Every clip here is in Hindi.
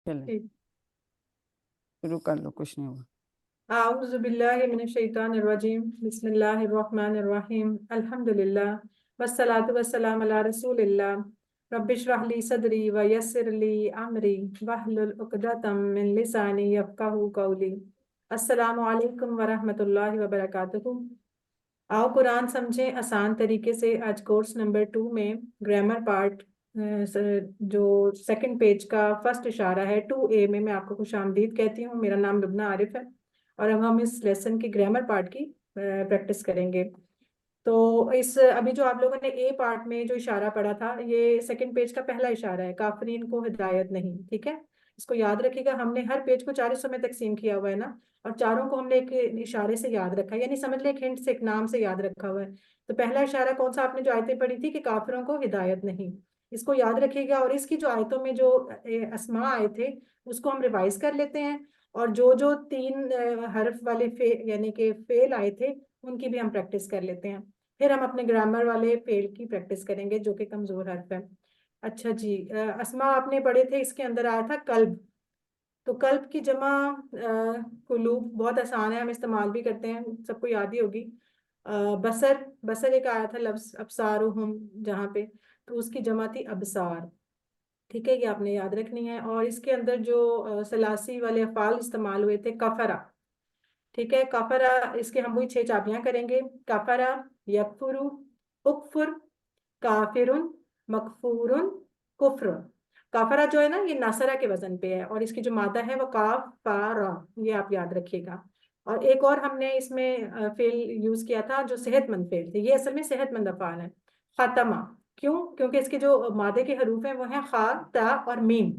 चले ठीक। शुरू कर लो, कुछ नहीं हुआ। आऊज़ु बिल्लाहि मिनश शैतानिर रजीम बिस्मिल्लाहिर रहमानिर रहीम अल्हम्दुलिल्लाह वस्सलातु वस्सलामु अला रसूलिल्लाह रब्बिश्रह ली सदरी व यस्सिर ली अमरी वहलुल उक़दतम मिन लिसानी यफ़क़हू क़ौली। अस्सलामु अलैकुम व रहमतुल्लाहि व बरकातुहू। आओ कुरान समझें आसान तरीके से। आज कोर्स नंबर 2 में ग्रामर पार्ट जो सेकंड पेज का फर्स्ट इशारा है 2A में मैं आपको खुशामदीद कहती हूँ। मेरा नाम लुबना आरिफ है और अब हम इस लेसन की ग्रामर पार्ट की प्रैक्टिस करेंगे। तो इस अभी जो आप लोगों ने ए पार्ट में जो इशारा पढ़ा था, ये सेकंड पेज का पहला इशारा है, काफरीन को हिदायत नहीं। ठीक है, इसको याद रखिएगा। हमने हर पेज को 4 हिस्सों में तकसीम किया हुआ है ना, और चारों को हमने एक इशारे से याद रखा है, यानी समझ ले एक हिंट से, एक नाम से याद रखा हुआ है। तो पहला इशारा कौन सा आपने जो आयतें पढ़ी थी कि काफिरों को हिदायत नहीं, इसको याद रखिएगा। और इसकी जो आयतों में जो अस्मा आए थे उसको हम रिवाइज कर लेते हैं, और जो जो 3 हर्फ वाले यानी कि फेल आए थे उनकी भी हम प्रैक्टिस कर लेते हैं। फिर हम अपने ग्रामर वाले फेल की प्रैक्टिस करेंगे जो कि कमजोर हर्फ है। अच्छा जी, अस्मा आपने पढ़े थे, इसके अंदर आया था कल्ब। तो कल्ब की जमा कुलूब, बहुत आसान है, हम इस्तेमाल भी करते हैं, सबको याद ही होगी। बसर, बसर एक आया था लफ्ज अबसारुहुम जहाँ पे, तो उसकी जमा थी अबसार। ठीक है, ये आपने याद रखनी है। और इसके अंदर जो सलासी वाले अफ़ाल इस्तेमाल हुए थे, कफरा। ठीक है, कफरा, इसके हम वही 6 चाबियां करेंगे। कफरा, यकफुरु, उकफुर, काफिरुन, मकफूरुन, कुफ्र। काफरा जो है ना, ये नासरा के वजन पे है, और इसकी जो मादा है वो काफारा, ये आप याद रखिएगा। और एक और हमने इसमें फेल यूज किया था जो सेहतमंद फेल थे, ये असल में सेहतमंद अफाल है। खातमा, क्यों? क्योंकि इसके जो मादे के हरूफ हैं वो हैं खा, ता और मीम।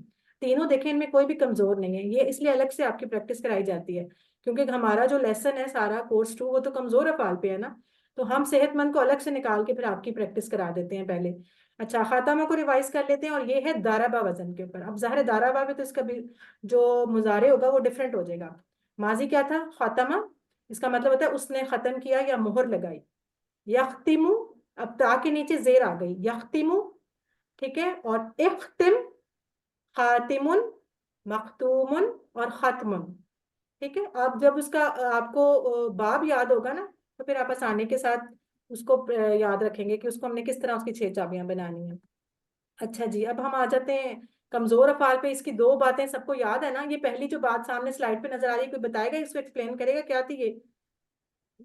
तीनों देखें, इनमें कोई भी कमजोर नहीं है, ये इसलिए अलग से आपकी प्रैक्टिस कराई जाती है, क्योंकि हमारा जो लेसन है सारा कोर्स 2 वो तो कमजोर अफाल पे है ना, तो हम सेहतमंद को अलग से निकाल के फिर आपकी प्रैक्टिस करा देते हैं पहले। अच्छा, खातामा को रिवाइज कर लेते हैं, और ये है दाराबा वजन के ऊपर। अब ज़ाहिर दाराबा में तो इसका भी जो मुजारे होगा वो डिफरेंट हो जाएगा। माजी क्या था? खातामा, इसका मतलब होता है उसने खत्म किया या मोहर लगाई। यख्तिमु, अब ता के नीचे जेर आ गई, यख्तिमु। ठीक है, और इख्तिम, खातिमुन, मख्तूमुन और खत्मुन। ठीक है, अब जब उसका आपको बाब याद होगा ना, तो फिर आप आसानी के साथ उसको याद रखेंगे कि उसको हमने किस तरह उसकी 6 चाबियां बनानी है। अच्छा जी, अब हम आ जाते हैं कमजोर अफाल पे। इसकी 2 बातें सबको याद है ना, ये पहली जो बात सामने स्लाइड पे नजर आ रही है, कोई बताएगा, इसको एक्सप्लेन करेगा क्या थी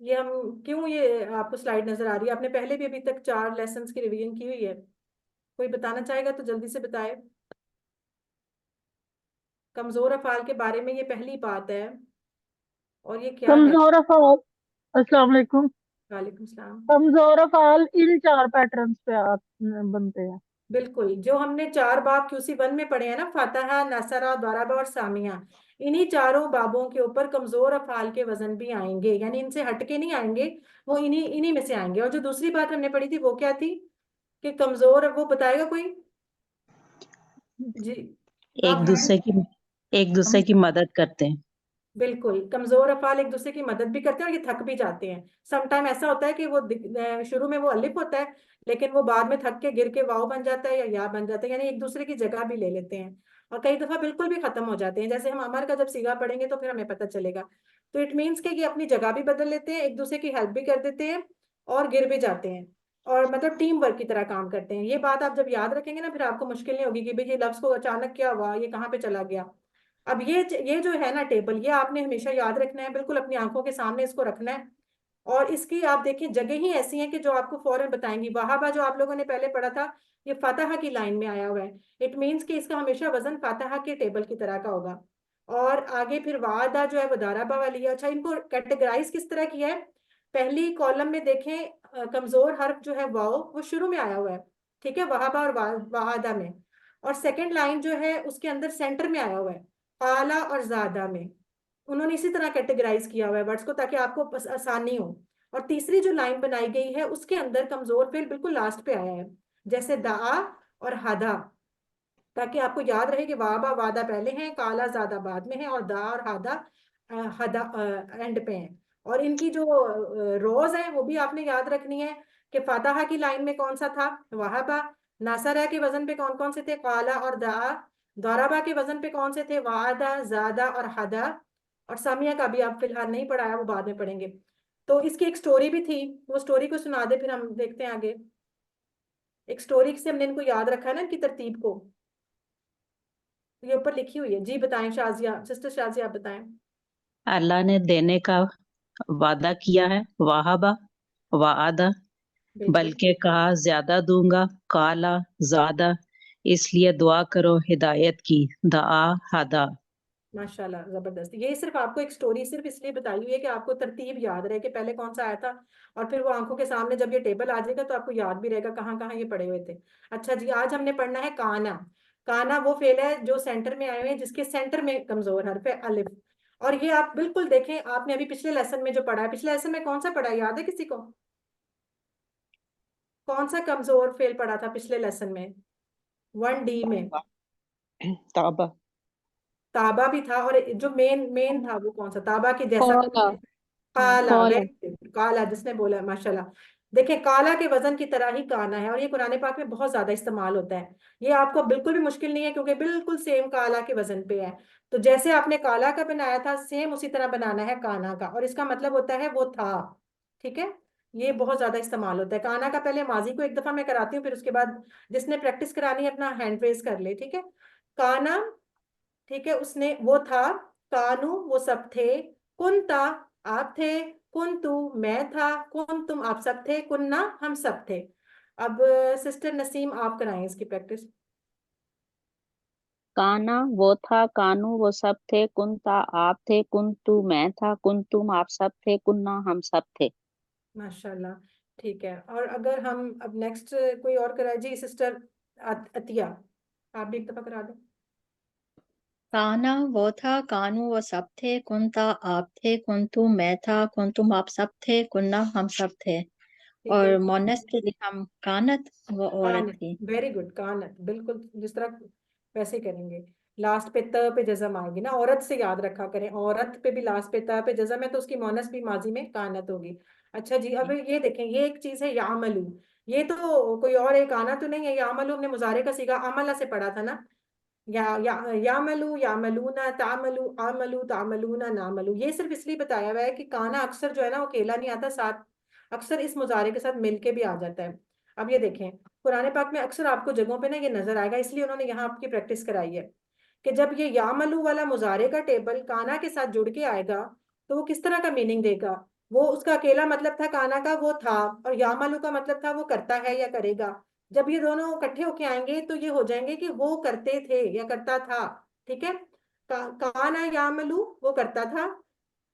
ये हम क्यों ये आपको स्लाइड नजर आ रही है? आपने पहले भी अभी तक 4 लेसन की रिवीजन की हुई है, कोई बताना चाहेगा तो जल्दी से बताए। कमजोर अफाल के बारे में ये पहली बात है, और ये क्या है? कमजोर अफाल। अस्सलाम वालेकुम। वालेकुम सलाम। कमजोर अफाल इन 4 पैटर्न्स पे बनते हैं। बिल्कुल, जो हमने 4 बाब QC1 में पढ़े हैं ना, फातहा, नसरा, दराबा और सामिया, इन्हीं चारों बाबों के ऊपर कमजोर अफाल के वजन भी आएंगे, यानी इनसे हटके नहीं आएंगे, वो इन्हीं इन्हीं में से आएंगे। और जो दूसरी बात हमने पढ़ी थी वो क्या थी कि कमजोर, वो बताएगा कोई? जी, आप एक हैं? दूसरे की एक दूसरे की मदद करते हैं। बिल्कुल, कमजोर अफाल एक दूसरे की मदद भी करते हैं और ये थक भी जाते हैं। सम टाइम ऐसा होता है कि वो शुरू में वो अलिफ होता है, लेकिन वो बाद में थक के गिर के वाव बन जाता है या बन जाता है, यानी एक दूसरे की जगह भी ले लेते हैं। और कई दफा बिल्कुल भी खत्म हो जाते हैं, जैसे हम अमर का जब सीगा पढ़ेंगे तो फिर हमें पता चलेगा। तो इट मीन्स कि ये अपनी जगह भी बदल लेते हैं, एक दूसरे की हेल्प भी कर देते हैं, और गिर भी जाते हैं, और मतलब टीम वर्क की तरह काम करते हैं। ये बात आप जब याद रखेंगे ना, फिर आपको मुश्किल नहीं होगी कि भाई ये लफ्ज को अचानक क्या हुआ, ये कहाँ पे चला गया। अब ये जो है ना टेबल, ये आपने हमेशा याद रखना है, बिल्कुल अपनी आंखों के सामने इसको रखना है। और इसकी आप देखिए जगह ही ऐसी है कि जो आपको फौरन बताएंगी। वहाबा जो आप लोगों ने पहले पढ़ा था, ये फातहा की लाइन में आया हुआ है, इट मीन्स कि इसका हमेशा वजन फातहा के टेबल की तरह का होगा। और आगे फिर वादा जो है वो दाराबा वाली है। अच्छा, इनको कैटेगराइज किस तरह किया है? पहली कॉलम में देखें, कमजोर हर्फ जो है वाओ, वो शुरू में आया हुआ है। ठीक है, वहाबा और वादा में। और सेकेंड लाइन जो है उसके अंदर सेंटर में आया हुआ है, आला और ज्यादा में। उन्होंने इसी तरह कैटेगराइज किया हुआ है वर्ड्स को, ताकि आपको आसानी हो। और तीसरी जो लाइन बनाई गई है उसके अंदर कमजोर फेल बिल्कुल लास्ट पे आया है, जैसे दा और हदा, ताकि आपको याद रहे कि वाबा वादा पहले हैं, काला ज्यादा बाद में है, और दा और हादा हदा एंड पे हैं। और इनकी जो रोज है वो भी आपने याद रखनी है कि फातहा की लाइन में कौन सा था? वहाबा। नासरा के वजन पे कौन कौन से थे? काला और दा। दौराबा के वजन पे कौन से थे? वादा, ज्यादा और हदा। और सामिया का भी आप फिलहाल नहीं पढ़ाया, वो बाद में पढ़ेंगे। तो इसकी एक स्टोरी भी थी, वो स्टोरी को सुना दे, फिर हम देखते हैं आगे। एक स्टोरी से हमने इनको याद रखा है ना, इनकी तरतीब को। ये ऊपर लिखी हुई है जी, बताएं शाजिया, सिस्टर शाजिया, आप बताएं। अल्लाह ने देने का वादा किया है, वाहबा, वादा, बिल्कुल बल्कि कहा ज्यादा दूंगा, काला, ज्यादा, इसलिए दुआ करो हिदायत की, दआ, हदा। माशाल्लाह, जबरदस्त। ये सिर्फ आपको एक स्टोरी सिर्फ इसलिए बताई हुई है कि आपको तरतीब याद रहे कि पहले कौन सा आया था, और फिर वो आंखों के सामने जब ये टेबल आ जाएगा तो आपको याद भी रहेगा कहाँ कहाँ ये पड़े हुए थे। अच्छा जी, आज हमने पढ़ना है काना। काना वो फेल है जो सेंटर में आए हुए हैं, जिसके सेंटर में कमजोर हर्फ है अलिफ। और ये आप बिल्कुल देखें, आपने अभी पिछले लेसन में जो पढ़ा है, पिछले लेसन में कौन सा पढ़ा है, याद है किसी को? कौन सा कमजोर फेल पढ़ा था पिछले लेसन में, 1D में? ताबा, ताबा भी था, और जो मेन मेन था वो कौन सा, ताबा की जैसा? कौला। काला, कौला। वेरी गुड, काला, जिसने बोला है, माशाल्लाह। देखें, काला के वजन की तरह ही काना है, और ये कुरान पाक में बहुत ज्यादा इस्तेमाल होता है। ये आपको बिल्कुल भी मुश्किल नहीं है, क्योंकि बिल्कुल सेम काला के वजन पे है। तो जैसे आपने काला का बनाया था, सेम उसी तरह बनाना है काना का, और इसका मतलब होता है वो था। ठीक है, ये बहुत ज्यादा इस्तेमाल होता है काना का। पहले माजी को एक दफा मैं कराती हूँ, फिर उसके बाद जिसने प्रैक्टिस करानी है अपना हैंड रेज कर ले, ठीक है। काना, ठीक है, उसने, वो था। कानू, वो सब थे। कुंता, आप थे। कुंतु, मैं था। कुंतुम, आप सब थे। कुन्ना, हम सब थे। अब सिस्टर नसीम, आप कराएं इसकी प्रैक्टिस। काना वो था, कानू वो सब थे, कुंता आप थे, कुंतु मैं था, कुंतुम आप सब थे, कुन्ना हम सब थे। माशाल्लाह, ठीक है। और अगर हम अब नेक्स्ट कोई और कराए जी, सिस्टर अतिया, आप भी एक दफा करा दें। काना वो था, कानू वो सब थे, कुंता आप थे, कुंतु मैं था, कुंतुम आप सब थे, कुन्ना हम सब थे। ठीक है, और मोनस के लिए हम कानत, वो औरत कानत, थी। वेरी गुड, कानत, बिल्कुल जिस तरह वैसे ही करेंगे। लास्ट पे त पे जजम आएगी ना, औरत से याद रखा करें, औरत पे भी लास्ट पे त पे जजम है, तो उसकी मोनस भी माजी में कानत होगी। अच्छा जी, अब ये देखें, ये एक चीज है यामलू। ये तो कोई और एक आना तो नहीं है, यामलू हमने मुजारे का सीगा अमला से पढ़ा था ना। यामलू, यामलूना, तामलू, आमलू, तामलूना, नामलू। ये सिर्फ इसलिए बताया हुआ है कि काना अक्सर जो है ना, वो अकेला नहीं आता, साथ अक्सर इस मुजारे के साथ मिलके भी आ जाता है। अब ये देखें, कुरान पाक में अक्सर आपको जगहों पे ना ये नजर आएगा, इसलिए उन्होंने यहाँ आपकी प्रैक्टिस कराई है कि जब ये यामलू वाला मुजारे का टेबल काना के साथ जुड़ के आएगा, तो वो किस तरह का मीनिंग देगा। वो उसका अकेला मतलब था काना का, वो था, और यामलू का मतलब था वो करता है या करेगा। जब ये दोनों इकट्ठे होके आएंगे तो ये हो जाएंगे कि वो करते थे या करता था। ठीक है, काना यामलू, वो करता था।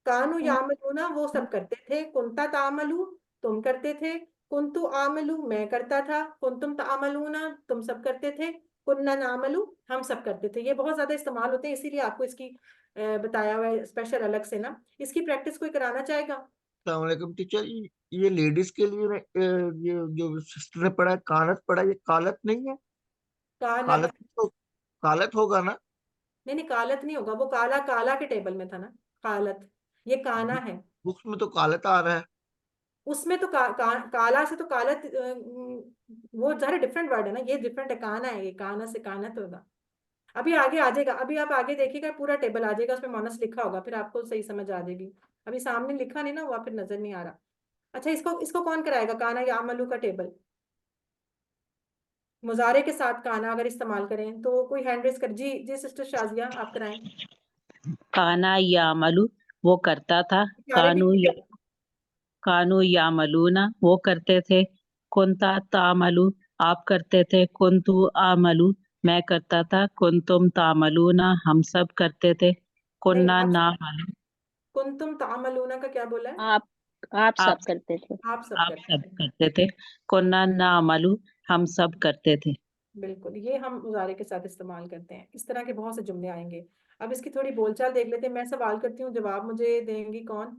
कानू यामलूना, वो सब करते थे। कुंता तामलू, तुम करते थे। कुंतु आमलू, मैं करता था। कुंतुम तामलूना, तुम सब करते थे। कुन्ना नामलू, हम सब करते थे। ये बहुत ज्यादा इस्तेमाल होते हैं, इसीलिए आपको इसकी बताया हुआ है स्पेशल अलग से ना। इसकी प्रैक्टिस कोई कराना चाहेगा? अस्सलामुअलैकुम टीचर। ये लेडीज के लिए ये जो सिस्टर ने पढ़ा है कानत पढ़ा है, ये कालत नहीं है? कानत। कालत तो कालत होगा ना? नहीं नहीं, कालत नहीं होगा, वो काला काला के टेबल में था ना, कालत। ये काना है। बुक्स में तो कालत आ रहा है। उसमें तो काला से तो कालत, वो सारे डिफरेंट वर्ड है ना, ये डिफरेंट है, काना है, ये काना से कानत होगा। अभी आगे आ जाएगा, अभी आप आगे देखिएगा, पूरा टेबल आ जाएगा, उसमें मोनस लिखा होगा, फिर आपको सही समझ आ जाएगी। अभी सामने लिखा नहीं ना हुआ, फिर नजर नहीं आ रहा। अच्छा, इसको इसको कौन कराएगा, काना या अमलू का टेबल? मुजारे के साथ काना अगर इस्तेमाल करें तो कोई हैंड रेस कर जी, जी सिस्टर शाजिया, आप कराएं। काना यामलू, वो करता था। सारे भी कानू यामलूना, वो करते थे। कुंता तामलू, आप करते थे। कुंतु आमलू, मैं करता था। कुंतुम तामलूना, हम सब करते थे। नहीं, कुन्ना आप नामलू, कुंतुम तामलूना का क्या बोला है? आप आप सब करते थे। आप सब आप करते सब थे। करते थे। कुन्ना नामलू, हम सब करते थे। बिल्कुल, ये हम मुजारे के साथ इस्तेमाल करते हैं, इस तरह के बहुत से जुमले आएंगे। अब इसकी थोड़ी बोलचाल देख लेते हैं। मैं सवाल करती हूँ, जवाब मुझे देंगी कौन?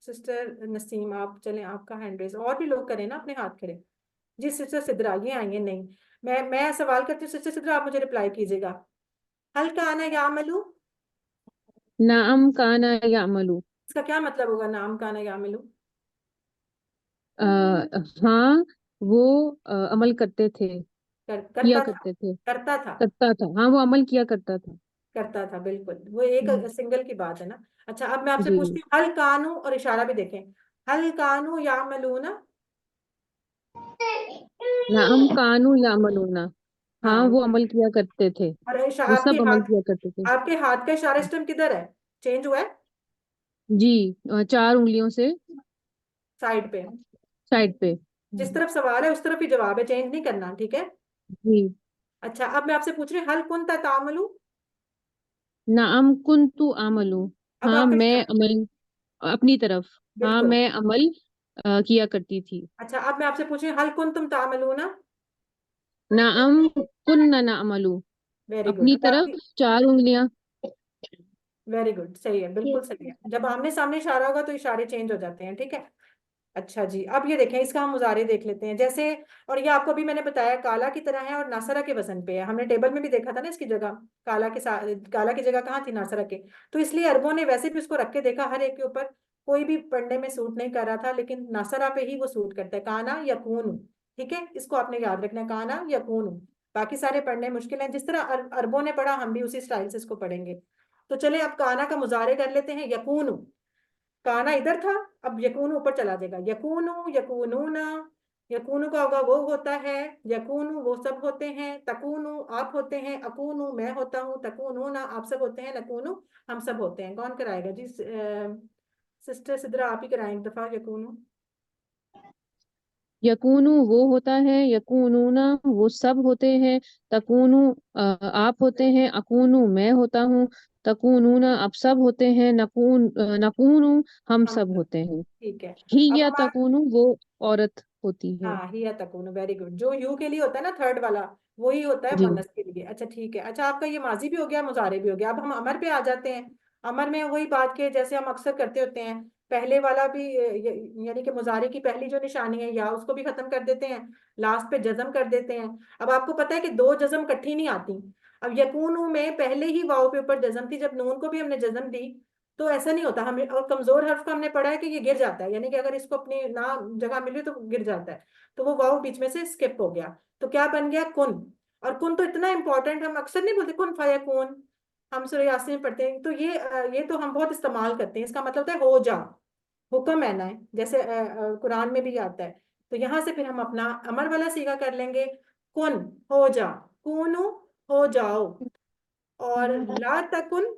सिस्टर नसीम, आप चलें, आपका हैंड रेज, और भी लोग करें ना अपने हाथ खड़े। जी सिस्टर सिद्रा, ये आई है नहीं। मैं सवाल करती हूँ, सिस्टर सिद्रा आप मुझे रिप्लाई कीजिएगा। हल का आना यामलू, नाम काना यामलू। इसका क्या मतलब होगा, नाम का आना यामलू? हाँ, वो अमल करते थे। किया करता था, करते थे, करता था, करता था, हाँ वो अमल किया करता था। करता था, बिल्कुल वो एक हम्म, सिंगल की बात है ना। अच्छा अब मैं आपसे जी। पूछती हूँ, हल कानू, और इशारा भी देखें, हल कानू यामलूना। नाम कानू या अमलूना, हाँ हाँ, वो अमल किया करते थे, और वो आपके सब अमल हाथ, किया करते थे। आपके हाथ का इशारा सिस्टम किधर है, चेंज हुआ है? जी, 4 उंगलियों से साइड पे, साइड पे। जिस तरफ सवाल है उस तरफ ही जवाब है, चेंज नहीं करना, ठीक है। जी। अच्छा अब मैं आपसे पूछ रही हूँ, हल कुंता तामलू। नाम कुन्तु आमलू, अब हाँ आपका मैं इशारा, अमल अपनी तरफ, हाँ बिल्कुल। मैं अमल किया करती थी। अच्छा अब मैं आपसे पूछ रही हूँ, हल कुंतुम तामलूना। नाम कुन्ना ना अमलू, वेरी गुड। अपनी अब तरफ आपकी, 4 उंगलियां। वेरी गुड, सही है, बिल्कुल सही है। जब आमने सामने इशारा होगा तो इशारे चेंज हो जाते हैं, ठीक है। अच्छा जी, अब ये देखें, इसका हम मुजारे देख लेते हैं जैसे, और ये आपको भी मैंने बताया काला की तरह है और नासरा के वजन पे है, हमने टेबल में भी देखा था ना इसकी जगह, काला के साथ, काला की जगह कहाँ थी, नासरा के। तो इसलिए अरबों ने वैसे भी उसको रख के देखा, हर एक के ऊपर कोई भी पढ़ने में सूट नहीं कर रहा था, लेकिन नासरा पे ही वो सूट करता है, काना यकून, ठीक है, इसको आपने याद रखना है, काना यकून। बाकी सारे पढ़ने मुश्किल हैं, जिस तरह अरबों ने पढ़ा हम भी उसी स्टाइल से इसको पढ़ेंगे। तो चले अब काना का मुजारे कर लेते हैं, यकून, काना इधर था, अब यकून ऊपर चला जाएगा, यकूनु यकूनूना, यकूनु का होगा वो होता है, यकूनु वो सब होते हैं, तकूनु आप होते हैं, अकूनु मैं होता हूँ, तकूनूना आप सब होते हैं, नकूनु हम सब होते हैं। कौन कराएगा जी? सिस्टर सिद्रा आप ही कराएं एक दफा, यकूनु। यकूनु वो होता है, यकूनूना वो सब होते हैं, तकूनु आप होते हैं, अकूनु मैं होता हूँ, तकूनूना आप सब होते हैं, नकूनु हम हम सब सब, होते हैं। ठीक है। ही अब या हमारा, तकूनु वो औरत होती है। हाँ हिया तकून, वेरी गुड, जो यू के लिए होता है ना थर्ड वाला, वही होता है जी। मुअन्नस के लिए। अच्छा ठीक है। अच्छा आपका ये माजी भी हो गया, मुजारे भी हो गया, अब हम अमर पे आ जाते हैं। अमर में वही बात के जैसे हम अक्सर करते होते हैं, पहले वाला भी यानी कि मुजारे की पहली जो निशानी है या, उसको भी खत्म कर देते हैं, लास्ट पे जज्म कर देते हैं। अब आपको पता है कि दो जज्म इकट्ठी नहीं आती। अब यकूनु में पहले ही वाव के ऊपर जज्म थी, जब नून को भी हमने जज्म दी तो ऐसा नहीं होता हमें, और कमजोर हर्फ का हमने पढ़ा है कि ये गिर जाता है, यानी कि अगर इसको अपनी ना जगह मिले तो गिर जाता है, तो वो वाव बीच में से स्किप हो गया, तो क्या बन गया, कुन। और कुन तो इतना इंपॉर्टेंट, हम अक्सर नहीं बोलते कुन फाया कून, हम सूरह यासीन में पढ़ते हैं, तो ये तो हम बहुत इस्तेमाल करते हैं, इसका मतलब होता है हो जा, हुक्म है ना, जैसे कुरान में भी आता है। तो यहाँ से फिर हम अपना अमर वाला सीगा कर लेंगे, कुन हो जा, कूनू हो जाओ, और ला तकुन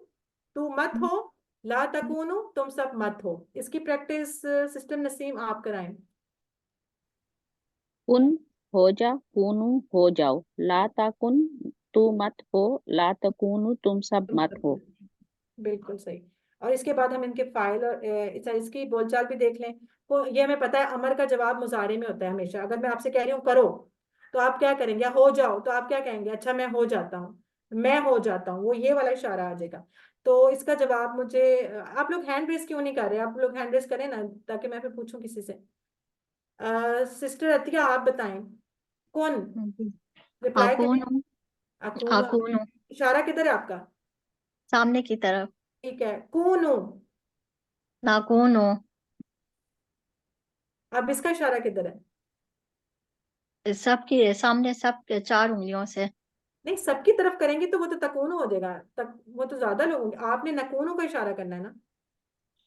तू मत हो, ला तकूनु तुम सब मत हो। इसकी प्रैक्टिस सिस्टम नसीम आप कराएं। कुन हो जा, कूनू हो जाओ, ला ताकुन तू मत हो, ला तकूनु तुम सब तुम मत सब हो। मत हो। बिल्कुल सही। और इसके बाद हम इनके फाइल और इसकी बोलचाल भी देख लें। तो ये हमें पता है अमर का जवाब मुजारे में होता है हमेशा। अगर मैं आपसे कह रही हूँ करो, तो आप क्या करेंगे, या हो जाओ तो आप क्या कहेंगे, अच्छा मैं हो जाता हूँ, मैं हो जाता हूँ, वो ये वाला इशारा आ जाएगा। तो इसका जवाब मुझे आप लोग हैंड रेस क्यों नहीं कर रहे, आप लोग हैंड रेस करें ना, ताकि मैं फिर पूछूं किसी से। सिस्टर अतिया आप बताएं, कौन रिप्लाई करें। आकून, अकून, आकून, इशारा किधर है आपका? सामने की तरफ, ठीक है, कूनू, नाकून, अब इसका इशारा किधर है? सबके सामने, सब 4 उंगलियों से। नहीं, सबकी तरफ करेंगे तो वो तो तकूनो हो जाएगा, तक वो तो ज्यादा लोग होंगे, आपने नकूनो का इशारा करना है ना।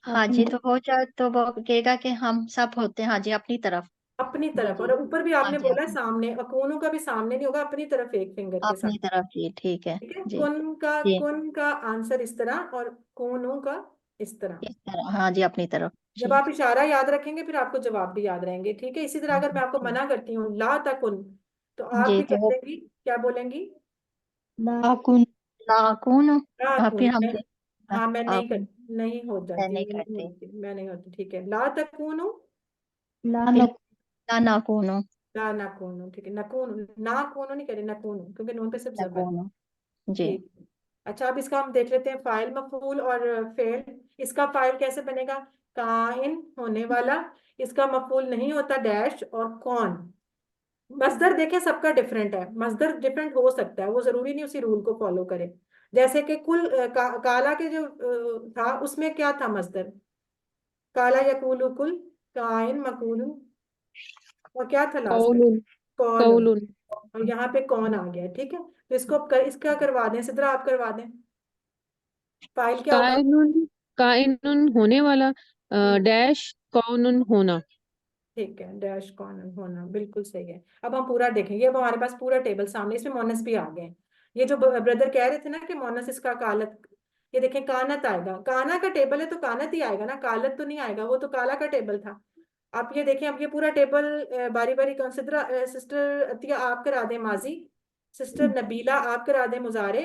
हाँ जी, तो हो जाए तो वो कहेगा कि हम सब होते हैं, हाँ जी अपनी तरफ। अपनी जी तरफ, जी। और ऊपर भी हाँ आपने जी बोला है अपनी, सामने, अकूनो का भी सामने नहीं होगा, अपनी तरफ एक फिंगर के साथ। अपनी तरफ जी, ठीक है। ठीक है, जी जी, कुन का आंसर इस तरह, और कूनो का इस तरह। इस तरह, हाँ जी अपनी तरफ जब जी। आप इशारा याद रखेंगे फिर आपको जवाब भी याद रहेंगे, ठीक है। इसी तरह अगर मैं आपको जी मना करती हूँ ला तकुन, तो आप जी, भी तो कह वो देंगी, क्या बोलेंगी? नाखून, नाखून, ला फिर तकुन, हम मैं, हाँ मैं नहीं आप कर, नहीं हो जाती, नहीं मैं नहीं करते, होती, मैं नहीं होती, ठीक है, ला तकुनु, ला फिर नक ना नाखून, ला नाकूनु, ठीक है, नकूनु, ना कूनु नहीं करे, नकूनु, क्योंकि नून पे सिर्फ जबर है। नाखून जी। ठीक है। अच्छा अब इसका हम देख लेते हैं फाइल मफूल और फेल। इसका फाइल कैसे बनेगा, काइन होने वाला, इसका मफूल नहीं होता डैश और कौन। मजदर देखें सबका डिफरेंट है, मजदर डिफरेंट हो सकता है, वो जरूरी नहीं उसी रूल को फॉलो करे। जैसे कि कुल काला के जो था उसमें क्या था मजदर, काला यकूलु कुल, काइन मकूलु, और क्या था लास्ट पे, कौलुन, कौलुन। कौलुन। और यहाँ पे कौन आ गया, ठीक है। तो इसको अब इसका करवा दें, सिद्रा आप करवा दें। फाइल क्या होगा? काइनुन, काइनुन होने वाला, ठीक डैश कौनुन होना। है, डैश कौन होना, बिल्कुल सही है। अब हम पूरा देखेंगे, अब हमारे पास पूरा टेबल सामने, इसमें मोनस भी आ गए। ये जो ब्रदर कह रहे थे ना कि मोनस इसका कालत, ये देखें कानत आएगा, काना का टेबल है तो कानत ही आएगा ना, कालत तो नहीं आएगा, वो तो काला का टेबल था। आप ये देखें, अब ये पूरा टेबल बारी बारी कंसिडर, सिस्टर अतिया आप करा दें माजी, सिस्टर नबीला आप करा दें मुजारे,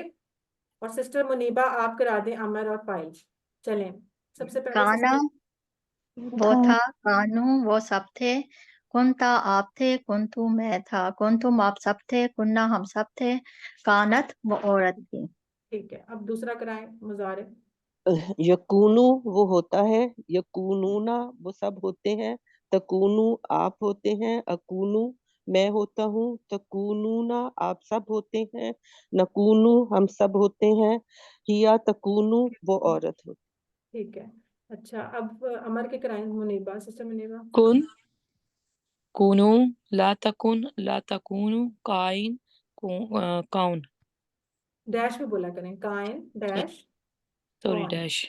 और सिस्टर मुनीबा आप करा दें अमर और फाइल। चलें, सबसे पहले काना वो था, कानू वो सब थे, कुंता आप थे, कुंतु मैं था, कुंतुम आप सब थे, कुन्ना हम सब थे, कानत वो औरत थी। ठीक है, अब दूसरा कराएं मुजारे। यकूनु वो होता है, यकूनूना वो सब होते हैं, तकूनु आप होते हैं, अकूनु मैं होता हूँ, तकूनूना आप सब होते हैं, नकूनु हम सब होते हैं, हिया तकूनु वो औरत होती। ठीक है, अच्छा अब अमर के कराएं मुनीबा, सिस्टर मुनीबा। कुन, कुनु, ला तकुन, ला तकुनु, काइन, कौन, डैश भी बोला करें, काइन डैश सॉरी कौन। डैश,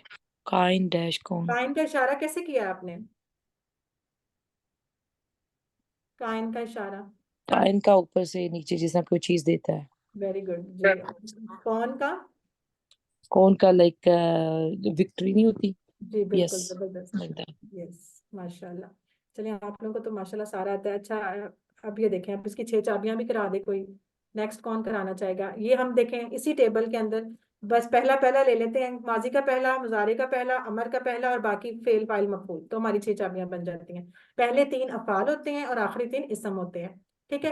काइन डैश कौन। काइन का इशारा कैसे किया आपने? काइन का इशारा, काइन का ऊपर से नीचे जिस तरह कोई चीज देता है। वेरी गुड जी। कौन का? कौन का लाइक विक्ट्री नहीं होती। जी बिल्कुल, यस, जबरदस्त। Like that. यस, माशाल्लाह। चलिए, आप लोगों को तो माशाल्लाह सारा आता है। अच्छा, अब ये देखें, अब इसकी 6 चाबियां भी करा दे कोई। नेक्स्ट कौन कराना चाहेगा? ये हम देखें इसी टेबल के अंदर, बस पहला पहला ले लेते हैं, माजी का पहला, मुजारे का पहला, अमर का पहला, और बाकी फेल फाइल मफूल, तो हमारी 6 चाबियां बन जाती हैं। पहले 3 अफाल होते हैं और आखिरी 3 इसम होते हैं, ठीक है।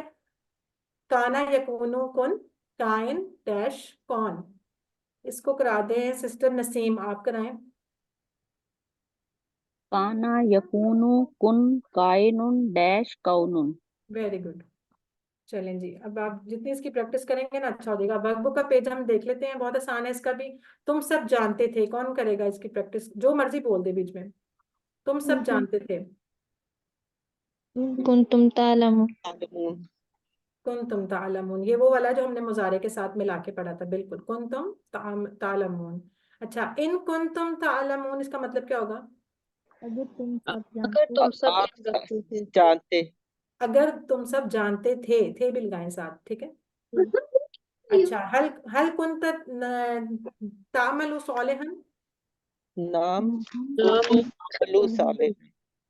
काना यकूनु कुन, काइन डैश कौन। इसको करा दें सिस्टर नसीम, आप कराएं। काना यकूनु कुन काइनुन डैश कौनुन। Very good. चलें जी, अब आप जितनी इसकी प्रैक्टिस करेंगे ना अच्छा हो जाएगा। वर्कबुक का पेज हम देख लेते हैं, बहुत आसान है इसका भी। तुम सब जानते थे, कौन करेगा इसकी प्रैक्टिस? जो मर्जी बोल दे बीच में। तुम सब जानते थे, कुंतुम तालमून। कुन तुम तालमून, ये वो वाला जो हमने मुजारे के साथ मिला के पढ़ा था, बिल्कुल, कुन तुम तालमून। अच्छा, इन कुन तुम तालमून, इसका मतलब क्या होगा? अगर तुम सब अगर तुम सब आप जानते थे। जानते। अगर तुम सब जानते थे भी लगाएं साथ, ठीक है। अच्छा, हल हल कुंत तामलु सालिहन। नाम नाम अमलु साले।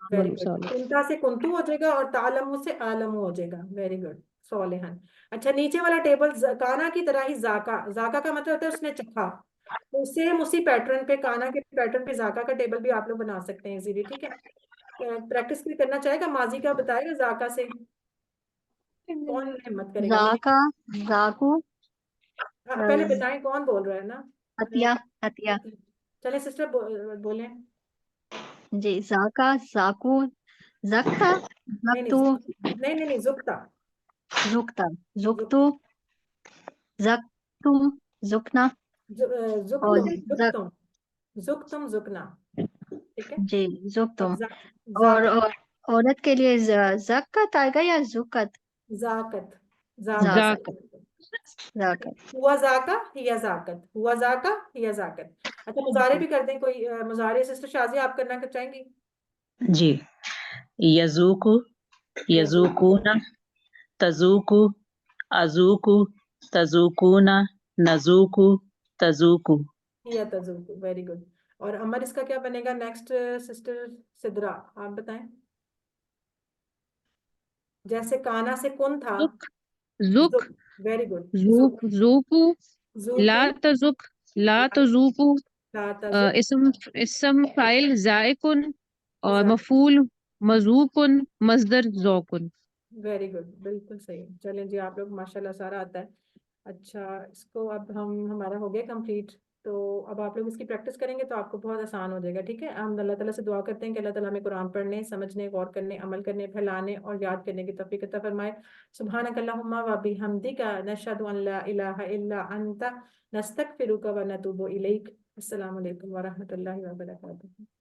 वेरी अमल गुड, साले। कुंता से कुंतु हो जाएगा और तालमु से आलमु हो जाएगा। वेरी गुड, सोलेहन। अच्छा, नीचे वाला टेबल काना की तरह ही जाका, जाका का मतलब होता है उसने चखा, तो सेम उसी पैटर्न पे, काना के पैटर्न पे जाका का टेबल भी आप लोग बना सकते हैं इजीली, ठीक है। प्रैक्टिस भी करना चाहेगा, माजी का बताएगा जाका से, कौन हिम्मत करेगा? जाका, जाकू, पहले बताएं कौन बोल रहा है ना। अतिया, अतिया। चले सिस्टर बोले। जी, जाका, जाकू, जक्ता, नहीं नहीं जक्तू, नहीं नहीं नहीं, जुक्ता, जुक्ता, जुक्तू, जक्तुम, जुकना, और जुक्तुम जक, जुक्तुम जुक्तुम जुकना, ठीक है। जी, अब जुक्तुम। और जाकत, औरत के लिए जक्कत आएगा या जुकत? जाकत, जाकत, जाक। जाकत। हुआ जाका या जाकत, हुआ जाका या जाकत। अच्छा, मुजारे भी कर दें कोई, मुजारे सिस्टर शाजिया आप करना चाहेंगी? जी, यजूकु, यजूकूना, तजूकु, अजूकु, तजूकूना, नजूकु, तजूकु। या तजुकु, वेरी गुड। और अमर इसका क्या बनेगा नेक्स्ट? सिस्टर सिद्रा आप बताएं। जैसे काना से कुन था, जुक, जुक, जुक, वेरी गुड, जुक, जूक, जूकू, ला जुकू, तजुक, ला तजूकू, ला तजुक, इसम फाइल जायकुन, और जा, मफूल मजूकुन, मजदर जौकुन। वेरी गुड, बिल्कुल सही। चलें जी, आप लोग माशाल्लाह सारा आता है। अच्छा, इसको अब हम, हमारा हो गया कंप्लीट। तो अब आप लोग इसकी प्रैक्टिस करेंगे तो आपको बहुत आसान हो जाएगा, ठीक है। हम अल्लाह ताला से दुआ करते हैं कि अल्लाह ताला हमें कुरान पढ़ने, समझने, गौर करने, अमल करने, फैलाने और याद करने की तौफीक अता फरमाए। सुब्हानकल्लाहुम्मा व बिहम्दिका नशहदु अन ला इलाहा इल्ला अंता नस्तगफिरुका व नतूबु इलैक। अस्सलामु अलैकुम व रहमतुल्लाहि व बरकातुहू।